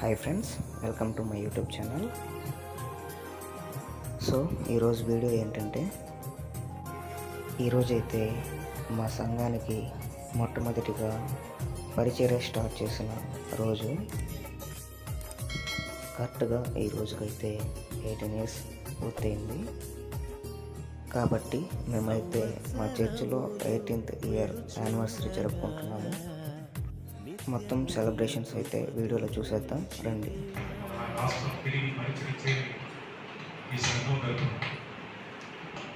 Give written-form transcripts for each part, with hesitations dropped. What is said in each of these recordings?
Hi friends, welcome to my YouTube channel. So ఈరోజు video ఏంటంటే, ఈరోజైతే మా సంఘానికి మొట్టమొదటిగా పరిచర్య స్టార్ట్ చేసిన రోజు. కరెక్ట్గా ఈ రోజుకైతే 18 years పూర్తయింది. కాబట్టి మేమైతే మా చర్చిలో 18th year యానివర్సరీ జరుపుకుంటున్నాము. మొత్తం సెలబ్రేషన్స్ అయితే వీడియోలో చూసేద్దాం రండి.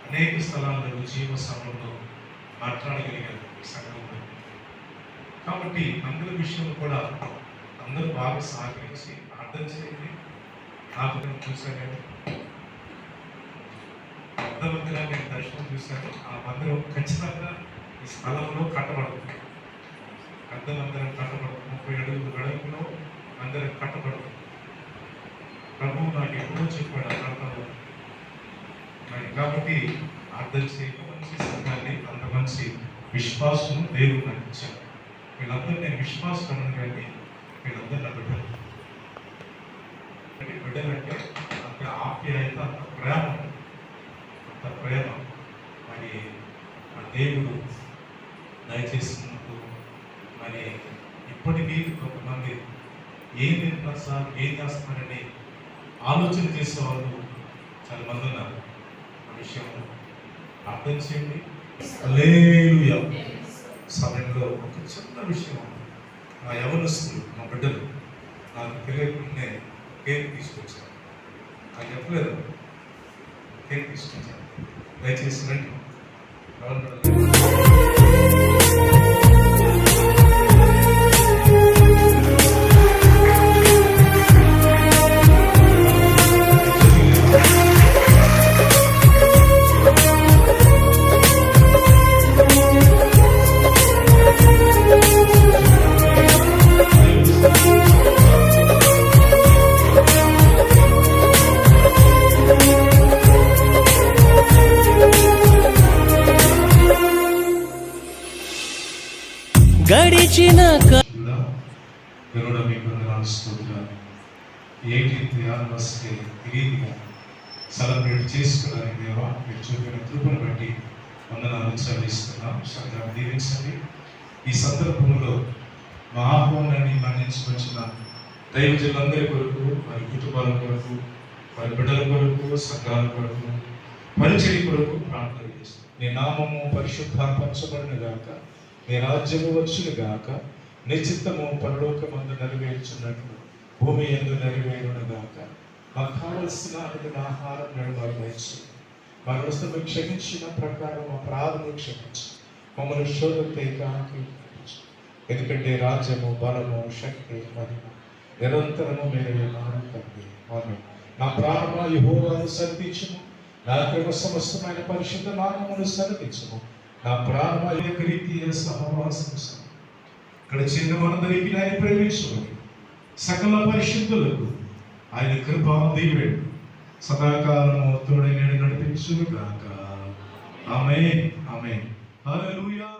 అనేక స్థలాల్లో జీవ సమయంలో మాట్లాడగలిగారు సంఘం. కాబట్టి అందరి విషయంలో కూడా అందరూ బాగా సహకరించి అర్థం చేయండి. నాకు చూశాను, అర్థవంతంగా నేను దర్శనం చూశాను. ఆ మందిరం ఖచ్చితంగా ఈ స్థలంలో కట్టబడుతుంది. అర్థమందరం కట్టబడుతుంది. 30 అడుగుల వెడల్పులో అందరం కట్టబడుతుంది. ప్రభువు నాకు ఎప్పుడో చెప్పాడు అర్థంలో. మరి కాబట్టి అర్థం చేయక మంచి సంఘాన్ని, అంత మంచి విశ్వాసం దేవుడు నాకు ఇచ్చాడు. వీళ్ళందరూ నేను విశ్వాసం అన్నాను, కానీ వీళ్ళందరూ నా బిడ్డలు. బిడ్డలంటే అంత ఆప్యాయత, అంత ప్రేమ, అంత ప్రేమ. మరి ఆ దేవుడు దయచేసినందుకు మరి ఇప్పటికీ కొంతమంది ఏం తింటారు సార్, ఏం చేస్తారని ఆలోచన చేసేవాళ్ళు చాలా మంది ఉన్నారు. ఆ విషయం అర్థం చేయండి. హల్లెలూయా. సమయంలో ఒక చిన్న విషయం, నా యవనస్తులు, మా బిడ్డలు నాకు తెలియకుండానే కేక్ తీసుకొచ్చారు. నాకు చెప్పలేదు, కేక్ తీసుకొచ్చారు. దయచేసి రండి. గడిచిన సెలబ్రేట్ చేసుకోవడానికి దేవా మీరు చూపిన కృపను బట్టి వందనాలు చెల్లిస్తున్నాం. సంఘాన్ని దీవించండి. ఈ సందర్భంలో మా ఆహ్వానాన్ని మన్నించుకొచ్చిన దైవజనులందరి కొరకు, వారి కుటుంబాల కొరకు, వారి బిడ్డల కొరకు, సంఘాల కొరకు, పరిచర్య కొరకు ప్రార్థన చేస్తాం. నీ నామము పరిశుద్ధపరచబడిన గాక, నీ రాజ్యము వచ్చును గాక, నీ చిత్తము పరలోకమందు నెరవేర్చున్నట్లు భూమి యందు నెరవేరును గాక. మాకు కావలసిన ఆహారం నడుమారు దయచి, మా వస్తువులు క్షమించిన ప్రకారం మా అపరాధములు క్షమించి, మమ్మల్ని శోధనకు. ఎందుకంటే రాజ్యము, బలము, శక్తి మరియు నిరంతరము మీరు తండ్రి. ఆమేన్. నా ప్రాణమా యెహోవాను సన్నిధించుము, నా కృప సమస్తమైన పరిశుద్ధ నామమును సన్నిధించుము. నా ప్రాణమా రీతియ సహవాసం. ఇక్కడ చిన్నవారందరికీ ఆయన ప్రేమించుకోండి. సకల పరిశుద్ధులకు ఆయన కృప దీవెడు సదాకాలము తోడై నడిపించును గాక. ఆమేన్. ఆమేన్. హల్లెలూయా.